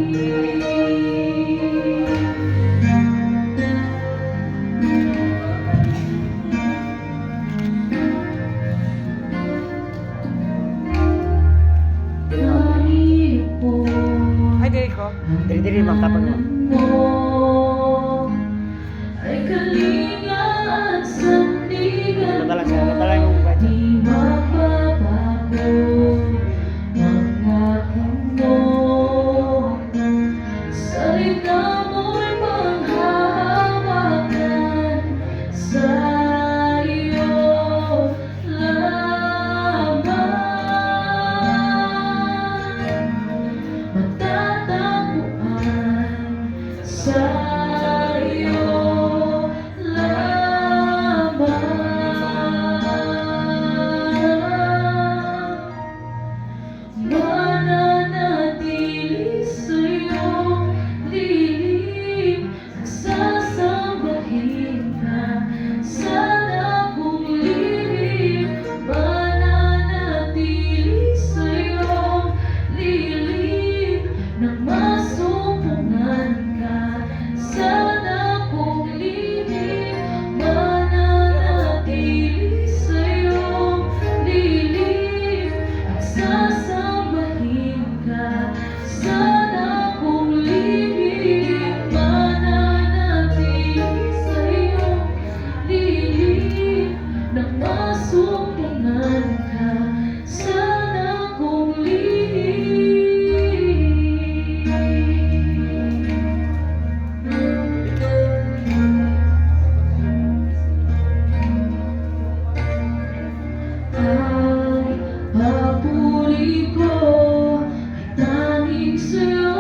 Ay, diri ko. Diri magtapon mo. Ay kalinga at sandigan Nadala yung budget. di mapapago mga kumong salita mo'y panghahawakan sa iyo lamang matatagpuan sa iyo mananatili sa'yong dilim, sasambahin ka sana kung lihim. Mananatili sa'yong dilim, nang masumpungan ka sana kung lihim. Mananatili sa'yong dilim, at sasambahin ka sana kung lihim. Mananatili sa'yong dilim, nang masumpungan ka sana kung ay papuri ko ay tanging sa'yo,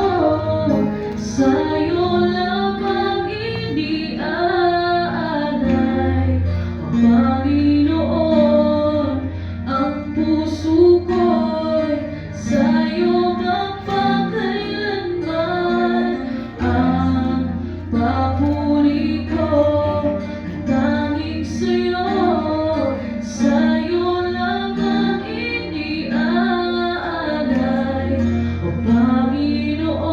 sa'yo lamang hindi aalay. O Panginoon, ang puso ko'y sa'yo magpakailanman. Ang papuri ko ay tanging sa'yo, sa'yo lamang iniaalay. O Panginoon,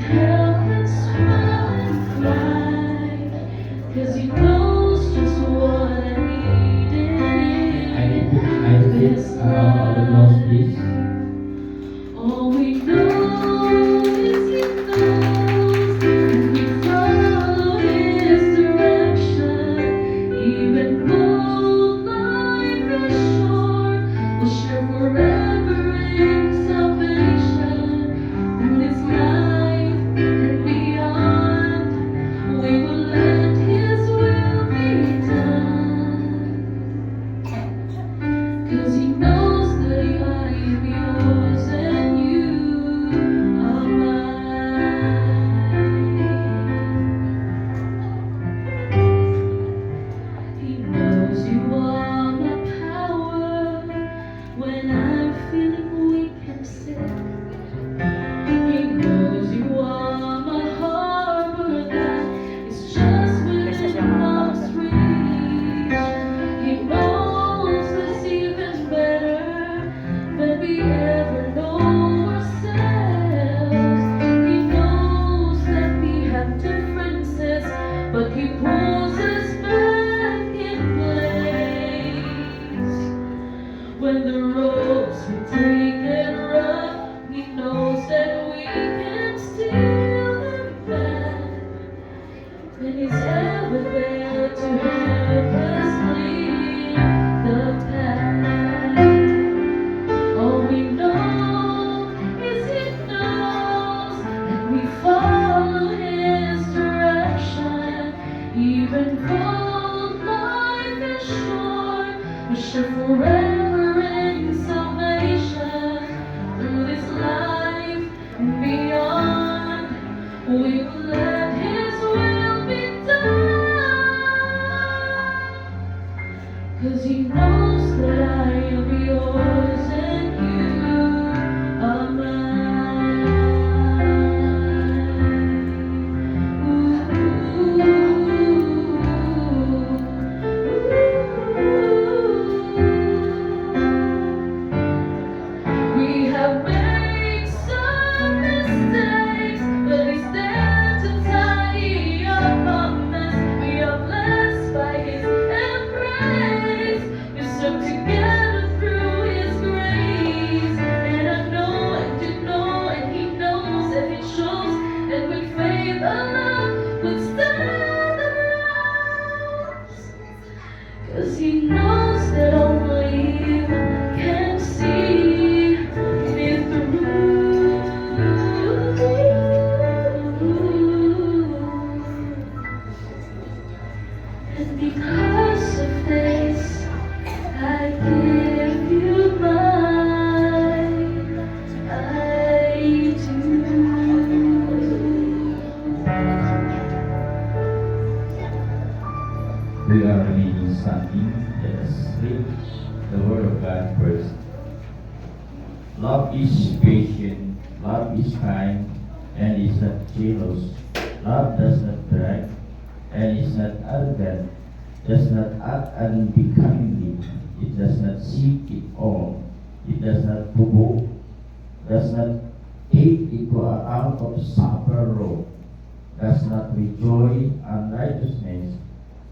help and smile and cry, 'cause He knows just what I need I in repeat, this the nose, life. please. All we know is He knows, and we follow His direction. Even though life is short, we'll share forever in salvation. In this life and beyond, we will let His will be done. 'Cause He knows that I am yours and you are mine. He knows you are my power when I'm feeling weak and sick. He knows you are my harbor that is just within arm's reach. He knows us even better than we ever know ourselves. He knows that we have differences, but He pulls us back in place. When the roads between get rough, He knows that we can steal them back. And He's ever there to help us lead the path. All we know is He knows, and we follow His direction. Even though life is short, we share forever in salvation. Through this life and beyond, we will let His will be done. 'Cause He knows that I am yours and you are mine. We have made some mistakes, but He's there to tidy up our mess. We are blessed by His embrace. We stuck together through His grace. And I know and you know and He knows and it shows that with faith alone would stand the ground. 'Cause He knows that only Him can see me through. And because of this, I give you mine. I do. We are remaining standing. Let us read the Word of God first. Love is patient, love is kind, and is not jealous. Love does not brag, and is not arrogant, does not act unbecomingly. It does not seek its own. It does not provoke, does not take into account of sorrow, does not rejoice unrighteousness,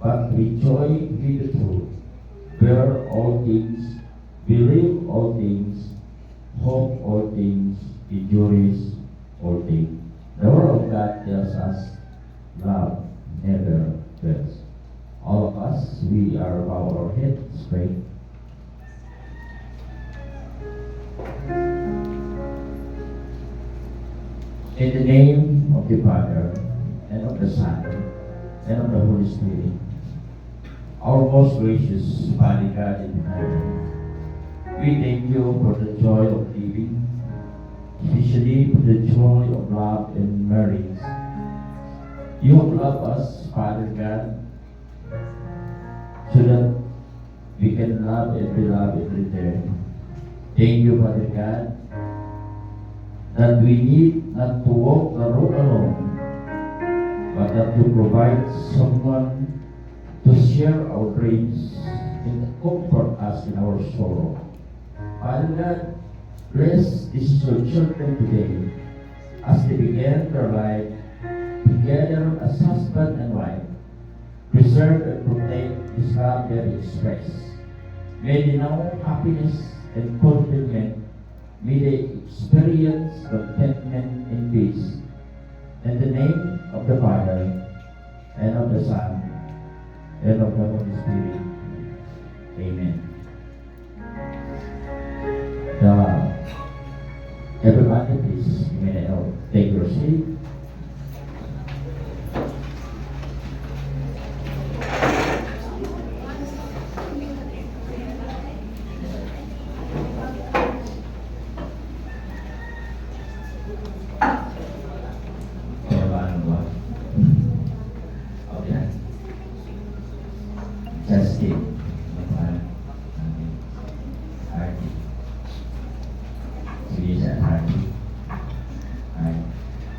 but rejoice with the truth. Bear all things, believe all things, hope all things, endures all things. The Word of God tells us love never fails. All of us, we are bow our heads straight. In the name of the Father, and of the Son, and of the Holy Spirit, our most gracious Father God in heaven, we thank you for the joy of living, especially for the joy of love and marriage. You have loved us, Father God, so that we can love and be loved in return. Thank you, Father God, that we need not to walk the road alone, but that you provide someone to share our dreams and comfort us in our sorrow. Father God, bless these your children today as they began their life together as husband and wife, preserve and protect this love they express. May they know happiness and fulfillment. May they experience contentment and peace. In the name of the Father, and of the Son, and of the Holy Spirit. Amen. Everybody, please, you may now take your seat. Justin.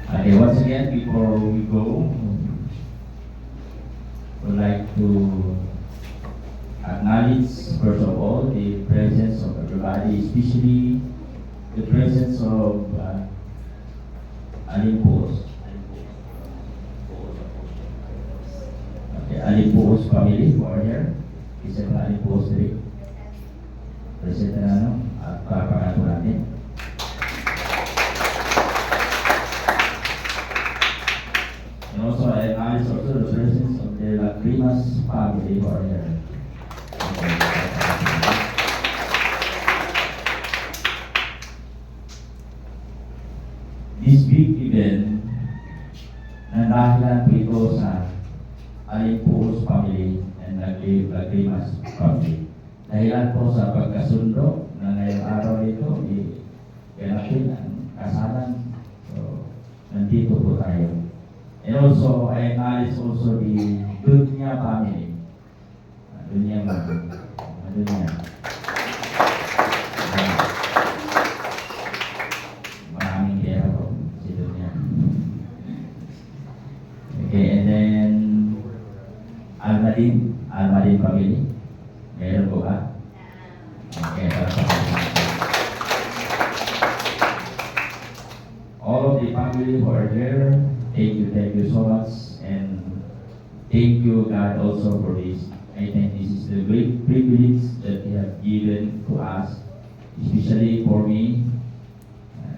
Okay, once again, before we go, we'd like to acknowledge, first of all, the presence of everybody, especially the presence of Alimpos. Okay, Alimpos family who are here. Isa pa Alimpos diri. Present na ano, at papangato natin. And also, I acknowledge also the presence of the Lacrimas family who are here. This big event, nandahilan po ito sa Alimpos family and Lacrimas family. Dahilan po sa pagkasundo na ngayong araw ito, ganapin ang kasalan. So, nandito po tayo. And also, I acknowledge also the Dunya family. Dunya family. Dunya. Maraming kaya po si Dunya. Okay, and then Almadin family. Meron po ba? Okay, para sa all of the family who are there, thank you so much, and thank you God also for this. I think this is the great privilege that you have given to us, especially for me.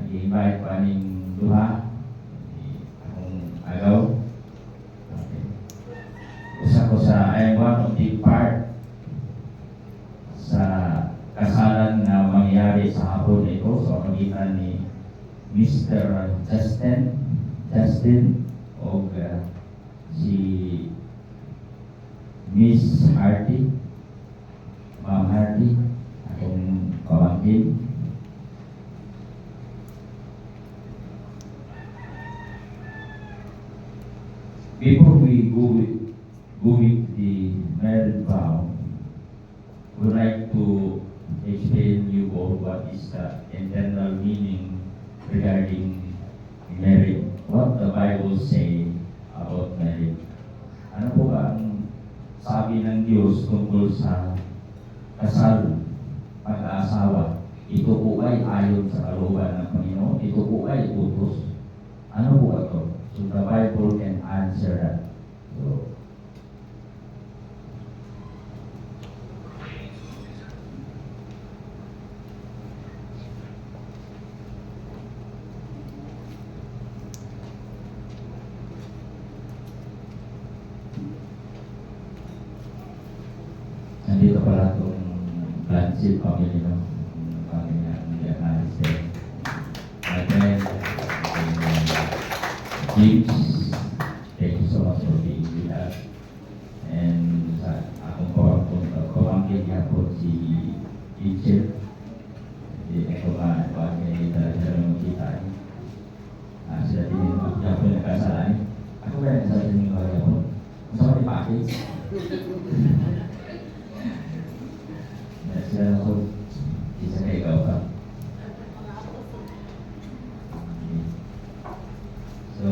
I-invite pa ning duha, akong agaw. Okay. Usa ko sa, I want to take part sa kasalan na mangyari sa hapon ito sa pagitan ni Mr. Justin o si Miss Hardy, Ma'am Hardy, akong pamangkin. Before we go with the marriage vow, we would like to explain you all what is the internal meaning regarding marriage. What the Bible say about marriage. Ano po ba ang sabi ng Diyos tungkol sa kasal, pag-aasawa? Ito po ay ayon sa kalooban ng Panginoon. Ito po ay utos. Ano po ito? So the Bible can answer that. So, nandito pala itong Blanchett family, no? Family na nag-analyze din. My friend, James, thank you so much for being with us. And sa akong pamangkin niya po si Teacher. Hindi ko ma-pagkakita talaga ng makita. Sila din yung makita po yung nakasalaan. Ako ba yung nasabi ng mga po? Masama yung package. Sila ako, isa na ikaw ka. So,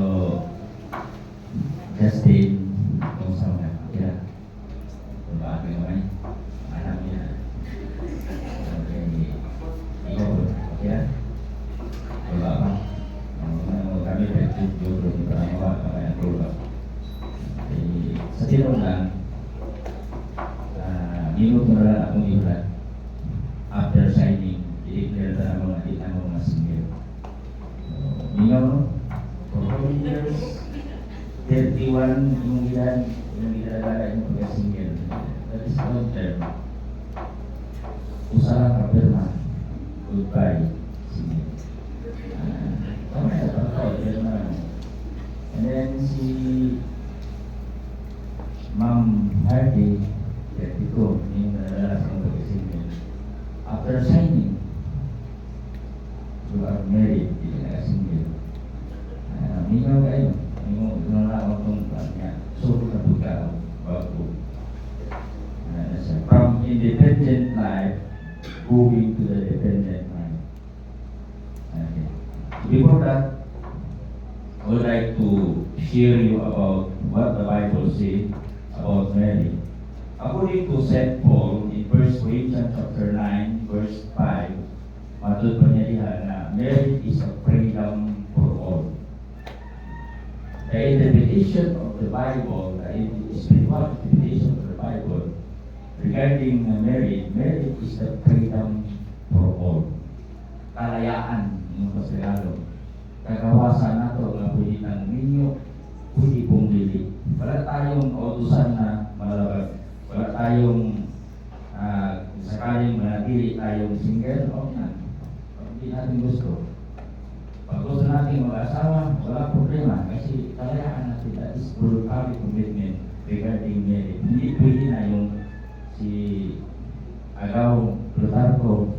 Justin, kung saan ka? Kaya, kung bakit ka naman, alam niya. Okay, ikaw po, kaya, wala ka. Ano ka tinuod lang, minuto na lang akong iulat. After signing, i-declare na ang mga single. Mingaw, no? For 4 years, 31 yung ginagala yung pagka-single. That is long term. Usaha ka pirma. Goodbye, single. Tama na, pirma. And then si Ma'am Hardy, 32, yung nalala sa pagka-single. After signing, you are married, hindi ka single. Mingaw kayo. Mingaw na ako itong niya. So, kapag bago. From independent life, moving to the dependent life. Okay. Before that, I would like to share you about what the Bible says about marriage. According to St. Paul in 1 Corinthians chapter 9, verse 5, matod pa niya diha na marriage is a freedom for all. The interpretation of the Bible, the spiritual interpretation of the Bible regarding marriage is the freedom for all. Kalayaan yung Tagalog. Kagawasan nato nga pwede ng ninyo, pwede pong dili. Wala tayong kautusan na malabag. Wala tayong sakaling manatili tayong single o na. Hindi natin gusto. Pag gusto natin mag-asawa, wala problema kasi kalayaan natin, that is voluntary commitment regarding marriage. Hindi pwede na yung si Agaw Plutarco,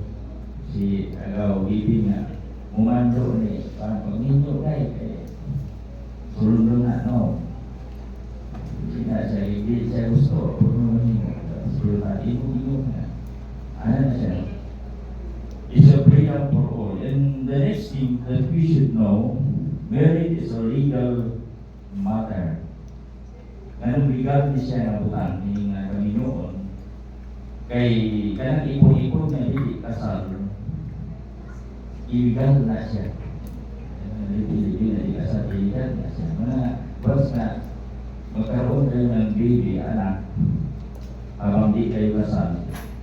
si Agaw Ibig na umando ni pag ninyo kay sulundon na, no. Hindi na siya, hindi siya gusto, puno ninyo. Sulundon, ino na. Ano na siya? It's a freedom for all. And the next thing that we should know, marriage is a legal matter. Ganun legal di siya na butang ni nga kami noon. Kay kanang ipon-ipon na hindi kasal, illegal na siya. Libi-libi na di kasal, illegal na siya. Mga once na magkaroon kayo ng baby, anak, habang di kayo kasal,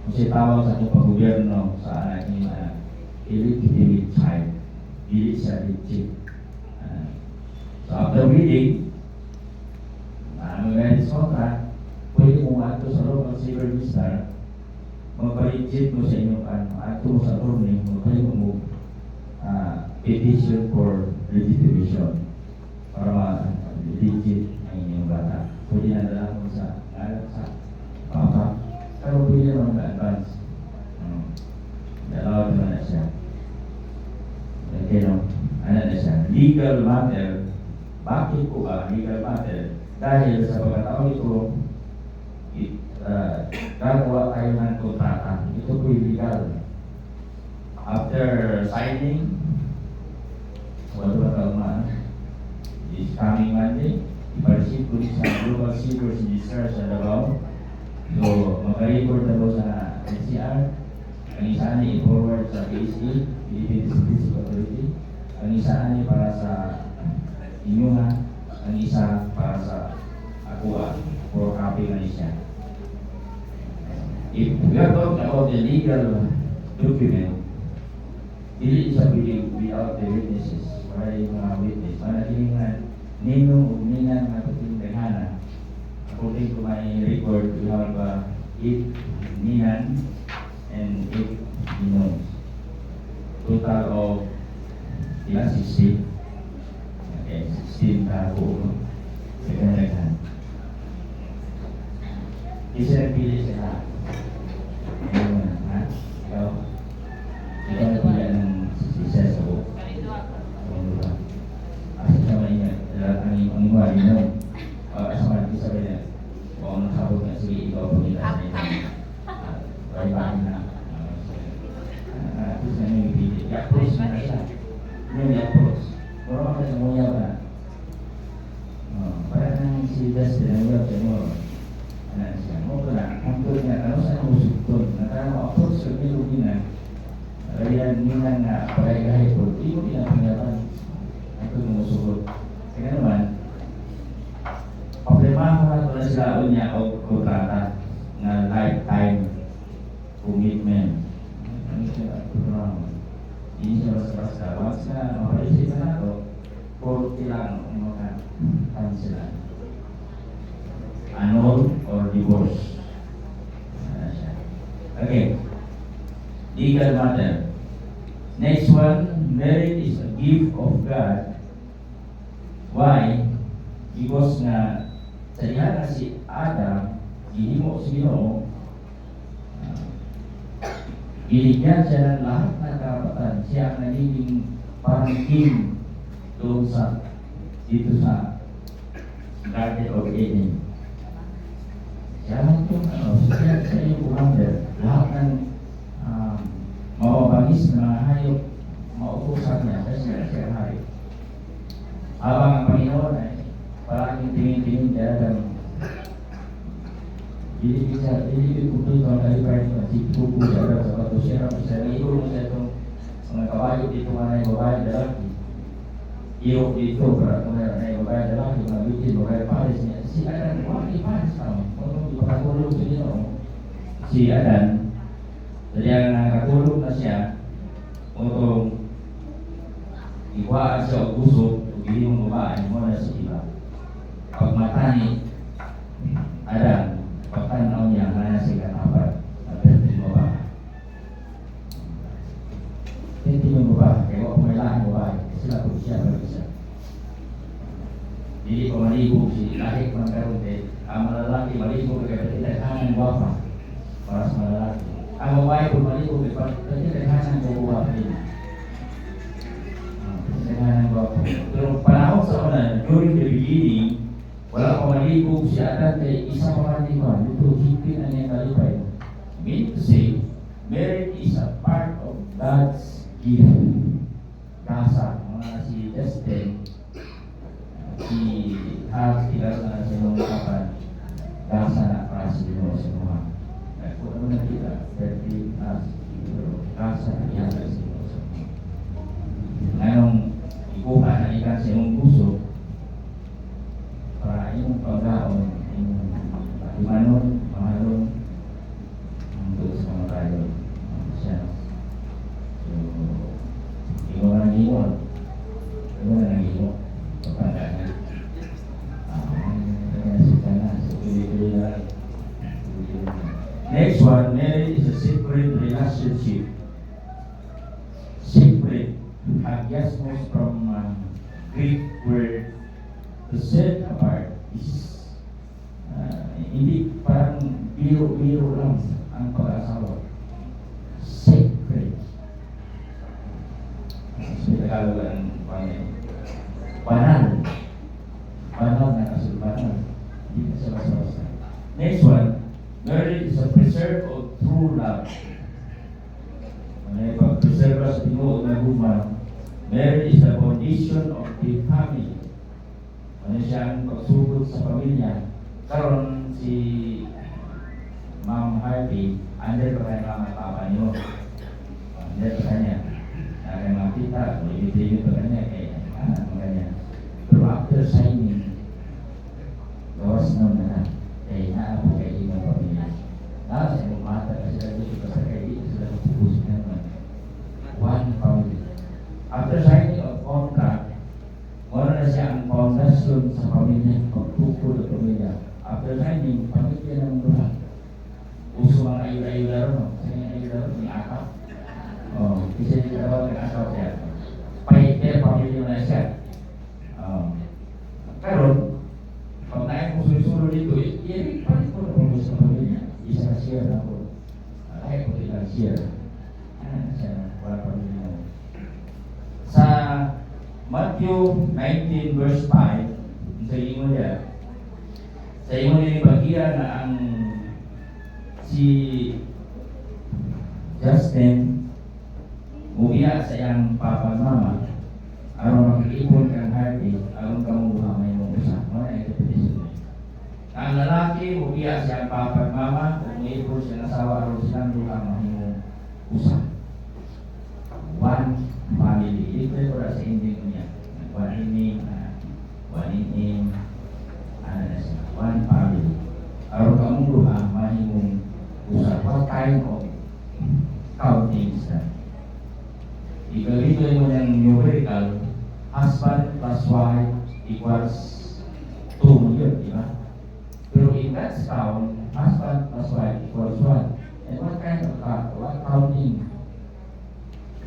kasi tawag sa itong pag-gobyerno sa anak niyo na illegitimate child. Dili siya legit. So after reading, marriage contract, pwede mo ato sa local civil register, magpa-legit mo sa inyong ato mo sa attorney, magpalit mo petition for legitimation para ma-legit ang inyong bata. Pwede na dala mo sa papa. Pero pwede naman ka-advance. Dalawa naman na siya. Okay, no? Ano na siya? Legal matter. Bakit po ba legal matter? Dahil sa pagkataon ito, gagawa tayo ng kontrata. Ito po yung legal. After signing, wala ba kalmaan? This coming Monday, ipareceive ko sa Global Civil Register sa Davao. So, maka-report na po sa NCR. Ang isa ni i-forward sa PSA, Philippine Statistics Authority. Ang isa ni para sa inyuha. Ang isa para sa akuha. For copy na siya. If we are talking about the legal document, dili siya pwede without the witnesses. Wala yung mga witness. Manahilingan, ninong o ninang na patindaghana. According to my record, we have 8 ninan and 8 ninongs. Total of 16. Okay, 16 tao. Nagkandaghan. Isa nagpili sila. Ayun na, ha? Ikaw? Ikaw nagpili ng isa sa buo. Kasi sama niya, ang imuha, ninong. Kasama natin sabi niya, kung nakabot na sige, ikaw po nila sa inyo. Bye-bye na. Tapos na yung ipili. I-approach na siya. Yung i-approach. Pero ako sa nguyaw na. Parang nang si Dustin, ang nguyaw siya mo. Ano siya? Mo na. Ang tulad niya, ano saan mo sugtod? Nakala approach sa nilugin na. Kaya nilang na pagay-gahay po. Hindi mo pinapinyapan. Ito mo sugot. Kaya naman, problema ko na na sila niya o kontrata na lifetime commitment. Ano siya? Hindi siya basta-basta. Once na makaisip na ito, 40 lang ang mga sila. Annul or divorce. Okay. Legal matter. Next one, marriage is a gift of God. Why? Because nga sa diha na si Adam, gihimo si Ginoo, binigyan siya ng lahat ng karapatan. Siya ang nagiging parang king doon sa dito sa Garden of Eden. Siya lang itong siya yung commander. Lahat ng mababangis na mga hayop, mautusan niya, kasi siya ang hayop. Habang ang Panginoon ay parang tingin-tingin kaya lang hindi kumpleto ang kalipay niya. Si Tupo siya daw sa bato siya. Isa naiulong siya itong mga kabayo dito mga na babae lalaki. Iyo dito para kung na babae lalaki, mga bitin, babae pares niya. Si Adan, wala ipares na. Kung ipakatulog siya dito, si Adan, jadi ang nakatulog na siya untuk iwaan siya o gusto yung babae mo na si iba. Pag mata ni Adan, pagtanaw niya na siya kanapat at pwede mo ba? Pwede mo ba? Kaya kung may lahat mo ba? Sila kung siya mag-isa. Hindi ko malibog si lahik ng karunte. Ang malalaki malibog kaya pinaghanan ng wapa para sa malalaki. Ang babae kung malibog kaya pinaghanan ng wapa din. Pinaghanan ng wapa. Pero panahon sa una, during the beginning, wala pa malibog si Adan kay isa pa maniman. Ito, higpin ang niyang kalipay. Mean to say, marriage is a part of God's gift. Kasa, mga si Justin, si Hans, kilala na sa mga kapan, kasa na para si Dino sa mga. Kung ano na kita, 30 Hans, kasa na yan sa Dino sa mga. Ngayong ikuha na ikan sa iyong puso, para yung pagkaon, yung imanon, mahalon, ang doon sa mga tayo, siya. So, ikaw na nag-iwan. Ikaw na nag-iwan. Kapag na. Next one, marriage is a separate relationship. Separate. Agiasmos from Greek word. To set apart is hindi parang biro-biro lang ang pag-asawa. Sacred. Sa Tagalog ang banal. Banal na kasi banal. Hindi na siya basta-basta. Next one, marriage is a preserve of true love. Pag-preserve sa tinuod na human, marriage is the foundation of the family. Ano siyang pagsugod sa pamilya. Karon si Ma'am Harvey, under pa kayo mga papa niyo. Under pa kanya. Kaya mga tita, ibigay pa kanya kay mga ganyan. Pero after signing, gawas na kay naapo kay ibang pamilya. Nasa yung mata kasi dito pa sa kay dito sila magpupusin naman. One family. After signing of contract, wala na siya ang foundation sa pamilya, pagtukod at pamilya. After signing, pamilya ng duha. Uso mga ayula-ayula rin, sa mga ayula rin, may akap. Isa yung dapat ng akap siya. Pahiter, pamilya na siya. Karon, pag naik mo sulo dito, iyan, palit mo na sa pamilya. Isa na siya na po. Ay, kung ilang siya. Siya, wala pamilya. Sa Matthew 19 verse 5, sa inyo niya, sa inyo niya bagiya na ang si Justin umiya sa iyang papa mama aron mag-ipon kang Harvey aron kamuha may mong usa. Ano ay definition? Ang lalaki umiya sa iyang papa mama umiipon siya ng asawa aron silang duha may mong usa. One family. Ito yung sa ending niya. One in, one family. kind of counting is that? Igawin mo ng numerical, husband plus wife equals 2 yun, di ba? Pero in God's count, husband plus wife equals 1. And what kind of what counting?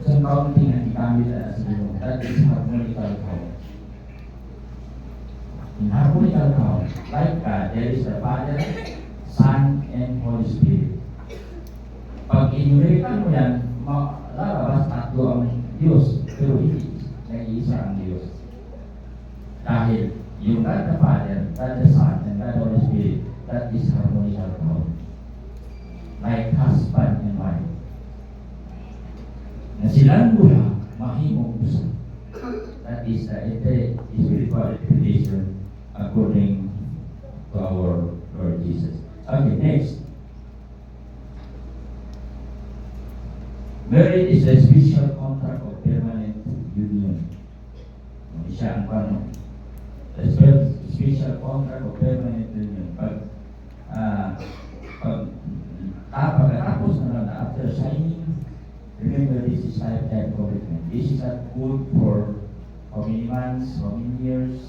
So counting ang ikamit na sa Diyos, that is harmonical count. In harmonical count, like God, there is the Father, Son, and Holy Spirit. Pag in-numerical mo yan, lalabas tatlo ang Diyos, pero hindi, nag-iisa ang Diyos. Dahil yung God the Father, God the Son, and God the Holy Spirit, that is harmonical count. Like husband and wife. Na silang dula, mahimong usa. That is the spiritual interpretation according to our Lord Jesus. Okay, next. Marriage is a special contract of permanent union. Siya ang paano. A special contract of permanent union. Pagkatapos na lang after signing, remember this is lifetime commitment. This is not good for how many months, how many years,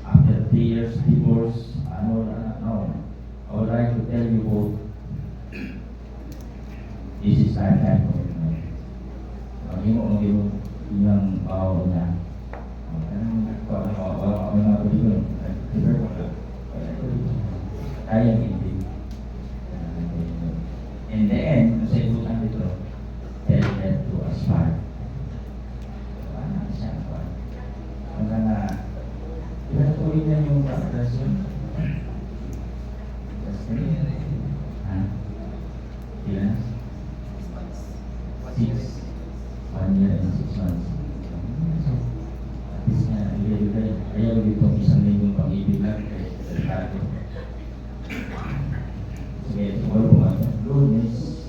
after 3 years, divorce, no. I would like to tell you both, this is lifetime commitment. Hindi mo yung bawa niya. Kaya hindi. In the end, sa ibutan dito, tell them to aspire. Siya pa. Hanggang na, pinatuloy na yung pagkasyon. Ilan? 6. 1 year and 6 months. So, at least nga, ayaw dito isang linyong pag-ibig lang kay Ricardo. Sige, siguro po nga, Lunes,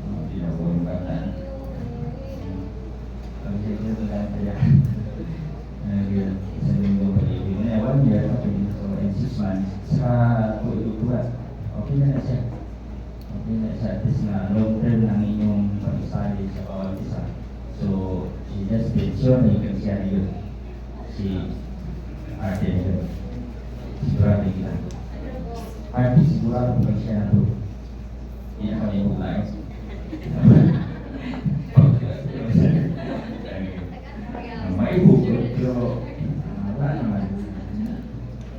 hindi na po yung bata. Pag-ibig ito lang kaya. Isang linyong pag-ibig. 1 year, and 6 months. Saka po itutuwa. Okay na siya. Okay na siya. At least nga, long term ang inyong pag-study sa bawat isa. So, she just pension, yung siya yun. Si Ate yun. Sigurado kita. Ate, sigurado kung siya na to. Hindi na kami buklay. Maibog, pero wala naman.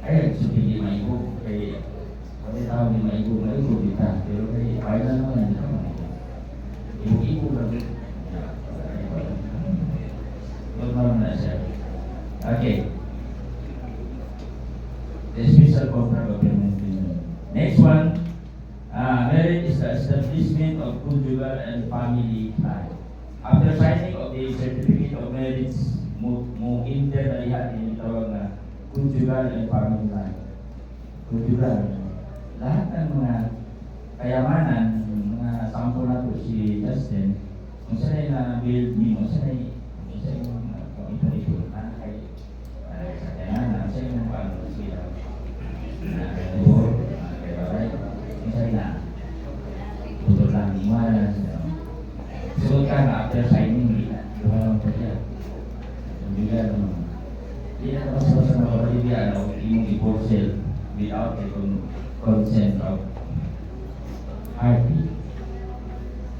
Ay, so hindi maibog. Kaya, kami tawag ni maibog kita. Pero kaya, kaya na naman yan. Ibog-ibog lang. Okay. The special contract of permanent union. Next one, marriage is the establishment of conjugal and family life. After signing of the certificate of marriage, mo interlihat yung tawag na conjugal and family life. Conjugal. Lahat ng mga kayamanan, mga sample na po si Justin, kung saan ay na-build niyo, kung saan ay ito, kay sa kailangan, sa yung paano sila kay Baray, kung saan na putol lang iwanan suot ka na after signing duha lang po siya bigyan hindi na tapos sa mga Bolivia imong i-porcel without the consent of party.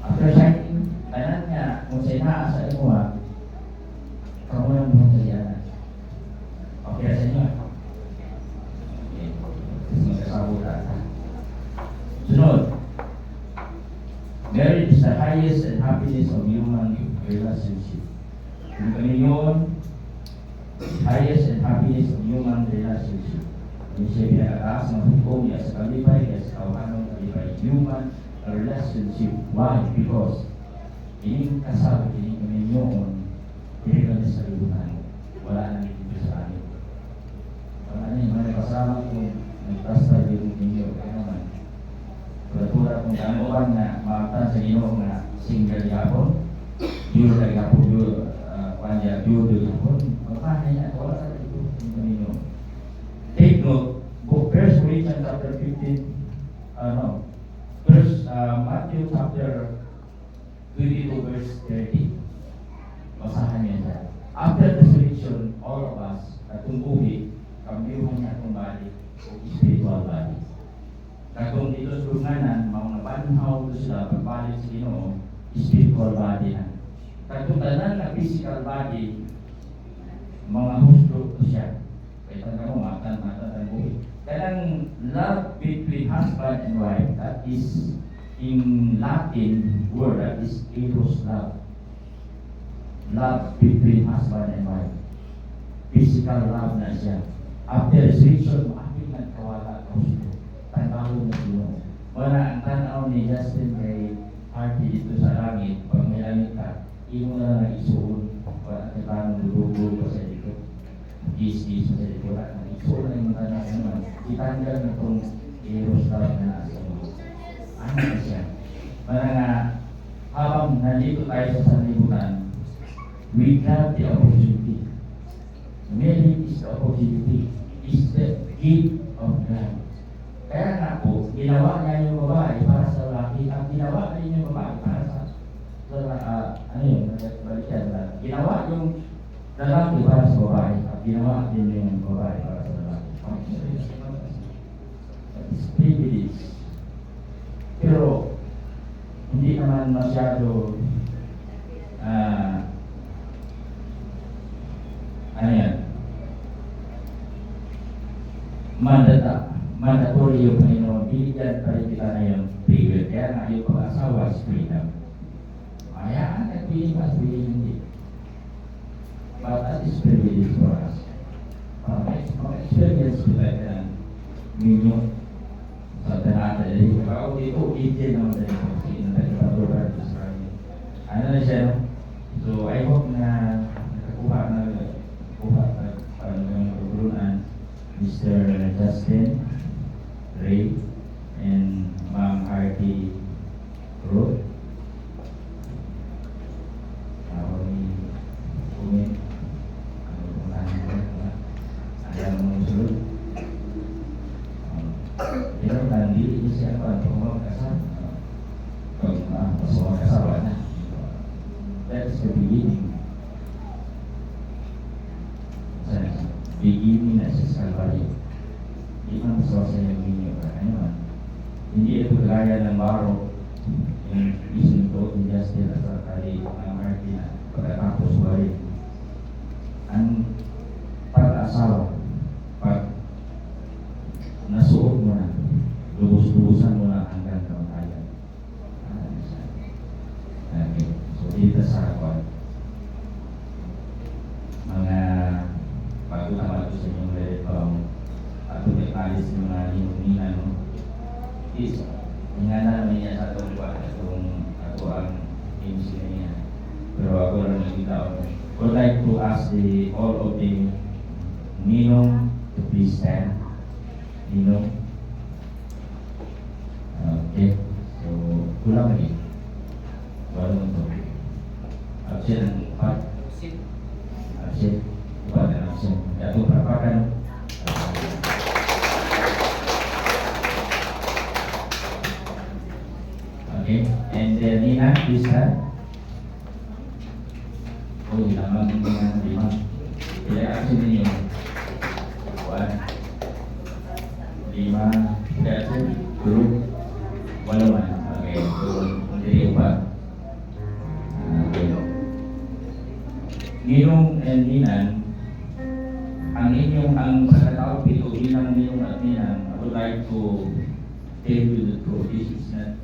After signing, tanan nga kung sa ina sa imo ha kamu yang belum terjadi. Oke, rasanya. Oke, semoga sabutan. Sunod. Marriage is the highest and happiness of human relationship. Yung kaniyon, highest and happiness of human relationship. Yung siya pinakataas ng hukom niya sa kalipay, kaya sa kawanan ng kalipay. Human relationship. Why? Because ining kasal, ining kaniyon, hindi kami sa libutan. Wala nang dito sa amin. Wala na yung mga kasama kung nagtasta yung inyo. Kaya naman, kultura kung kanoan na makata sa inyo nga single yapon, yun kay yapon, yun, panja, yun, yapon, makana yan, wala na dito yung inyo. Take note, 1 Corinthians chapter 15, Matthew chapter 22 verse 30. Basahan niyo siya. After the resurrection, all of us, katong buhi, kambiuhan niya itong body, o spiritual body. Katong dito sa lunganan, mga nabanhaw ko sila, pagbalik sa Ginoo, spiritual body na. Katong tanan na physical body, mga huslo ko siya. Kaya tanan mo, matan buhi. Kanang love between husband and wife, that is in Latin word, that is eros love. Love between husband and wife. Physical love na siya. After resurrection, aking nagkawala ko siya. Tanaw na siya. Wala ang tanaw ni Justin kay Harvey dito sa langit. Pag may langit ka, imo na lang isuon. Wala ang tanong dugo pa sa dito. Is sa dito. Wala ang isuon na yung tanaw naman. Itanggal na itong eros love na nasa mo. Ano na siya? Para nga, habang nandito tayo sa sanlibutan, we have the opportunity. Marriage is the opportunity. Is the gift of God. Kaya nga po, ginawa niya yung babae para sa lalaki at ginawa rin yung babae para sa ano yun, balikan na. Ginawa yung lalaki para sa babae at ginawa din yung babae para sa lalaki. It's privilege. Pero, hindi naman masyado ano yan? Mandatory yung Panginoon, binigyan pa rin kita na yung privilege. Kaya nga yung pag-asawa is freedom. Hayaan at piling pa, piling hindi. But that is privilege for us. Experience ko tayo na ninyo sa tanata. Ako dito, itin naman tayo sa sinatagpaturan sa kanya. Ano na siya? So, I hope na nakakuha na para ng tuturuan Mr. Justin Ray and Ma'am Hardy Road. Ako ni Kumin. Ano kung ayaw mong sulod. Pero nandili niya siya pa kung magkasal. Kung magkasawa na. That's the beginning. Beginning na sa Calvary. Hindi man masawa sa yung ninyo. Ano man? Hindi ito kagaya ng baro. Yung isang to, yung Justin at Sarkari, ang Martin na pagkatapos bari. Ang pag-asawa, pag nasuot mo na, lubos-lubusan mo na hanggang kamatayan. Okay. So, dito sa harapan, mga bago naman ito sa inyong leretong at tumitalis ng mga linuminan no? Is, nga namin niya sa itong buwan ako ang MC niya. Pero ako lang nakita ko. Would like to ask all of the Ninong to please stand. Ninong. Okay. So, kulang lagi. Walang ito. Absent ang part. Absent. Pada langsung jatuh perapakan. Okay, and then Nina bisa. Oh, hilang dengan 5. Tidak aksi ini. 1, 5, tidak aksi. Turun. Walaupun. Okay, turun menjadi 4. Ninong and Ninan, ang pagkatao pito, bilang Ninong at Ninan, I would like to tell you the truth. This is not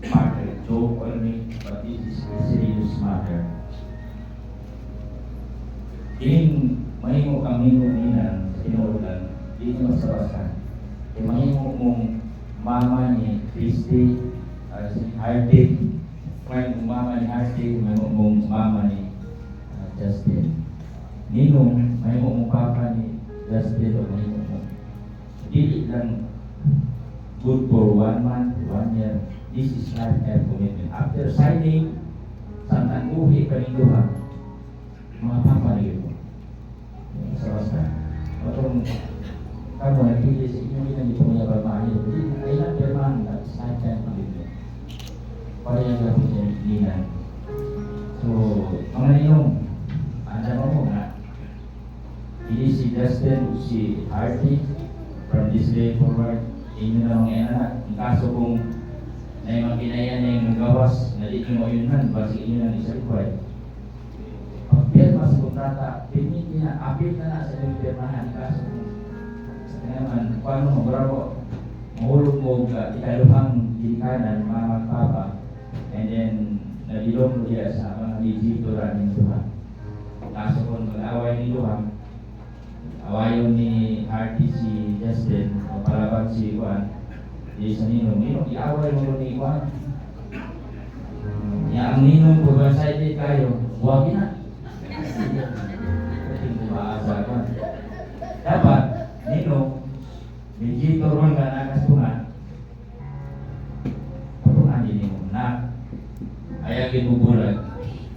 matter, joke only, but this is a serious matter. Ining mahimo kang Ninong Ninan sa tinuulan, di nyo masabasan. Mahimo mong mama ni Christy, si Hardy, mahimo mama ni Hardy, mahimo mong mama ni Justin. Ninong, may mo papa ni Justin o may mo. Dili lang good for 1 month, 1 year. This is lifetime commitment. After signing, sanang uhi ka rin duha, mga papa rin mo. Sa basta. Matong kamu nagpili sa inyo rin ang ito mga babae. Ay lang perman, that's lifetime commitment. pareha na po siya linan. So, mga ninong, ano mo nga, ini si Justin, si Hardy, from this day forward, inyo na mga anak. Ang kaso kung na yung mga kinayan na yung nagawas, na di mo yun man, basi inyo na isa ikuhay. Pagpirma sa kontrata, piniti na, apit na sa yung pirmahan. Kaso kung naman, paano mo, bravo, mahulog mo, ikaluhang ginikanan, mga magpapa, and then, nalilong mo diya sa mga legito raning duha. Kaso kung mag-away ni duha, awayon ni Hardy si Justin, o palaban si Juan, di sa Ninong, i-away mo ni Juan. Ang Ninong, kung one-sided kayo, buwagin na. Hindi mo maasa ka. Dapat, Ninong, legito ron ka nakasungan, patungan din mo na ayagin mo bulag,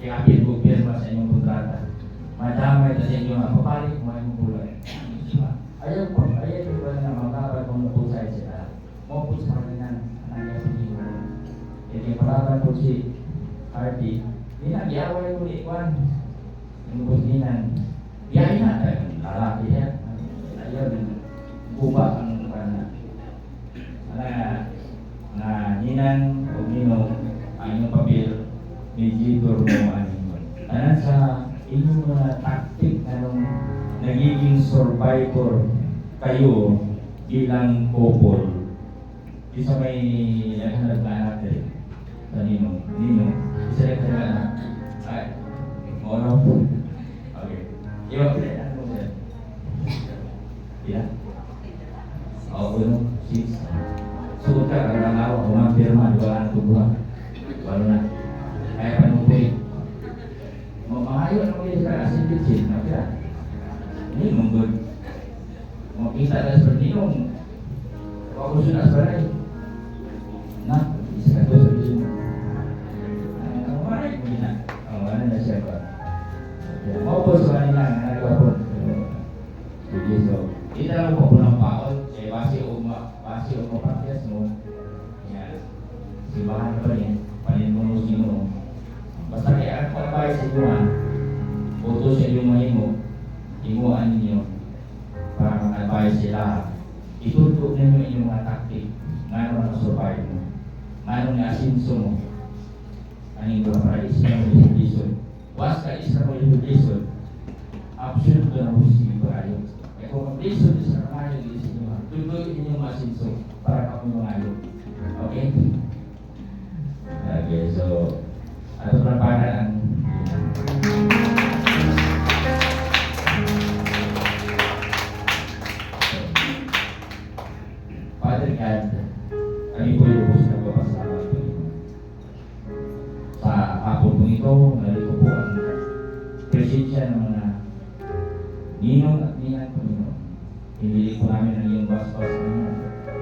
ikapin mo pirma sa inyong kontrata. Madamay na sa inyo nga, papalik mo yung bulag. Ayaw po, ayaw po ba na magkakaroon kung mapusay sila. Mapus pa rin na nangyayari niyo. Hindi palaban po si Hardy, ginagiyaway ko ni Juan. Yung kusninan, biyahe na tayo, lalaki yan. Ayaw, buba ang na ninan o ninong ang inyong papel, mediator mo ang inyong. Tanan sa inyong mga taktik na nung nagiging survivor kayo bilang couple. Isa may naghanap na anak din sa ninong. Ninong, isa rin sa anak. Ay, mono. Okay. Iwan ko rin, ano mo sila? Yeah. Oo, no? 6. Suot ka, karang-araw, kumang pirma, wala na tubuhan. Wala na. Kaya pa nung pwede. Mamahayo na mo yun sa asin-pitsin, nakita. Ini mungkin mau kita ada seperti ini, kalau sudah sebarai, nah bisa tu seperti ini. Kemarin punya, kemarin ada siapa? Mau persoalan yang ada apa? Jadi so kita mau pulang paul, masih pakai semua, ya si bahan apa ni? Paling bonus ni mo. Basta kaya ako baik semua, foto sa iyong mahimo. Imuan ninyo para mag-advise sila. Itutok ninyo inyong mga taktik. Ngano na survive mo. Ngano na asinso mo. Aning ba para isa mo yung lisod. Was ka isa mo yung lisod. Absolute na husi ba ayo. E kung mag-lisod isa na kayo lisod nyo. Tuloy inyong asinso para kami mangayo. Okay? Okay, so ato na para ang Father God, kami po lubos na papasalamat po ito. Sa hapon po ito, narito po ang presensya ng mga ninong at ninang po ninong. Pinili po namin ang iyong basbas na ninong.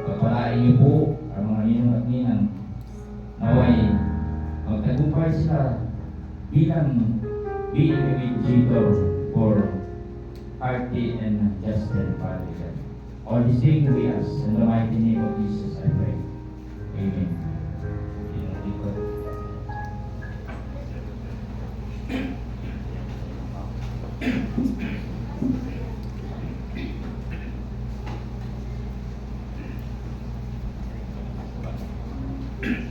Pagpalain niyo po ang mga ninong at ninang. Naway, magtagumpay sila bilang being mediator for Hardy and Justin, Father God. All these things we ask in the mighty name of Jesus, I pray. Amen. Thank you.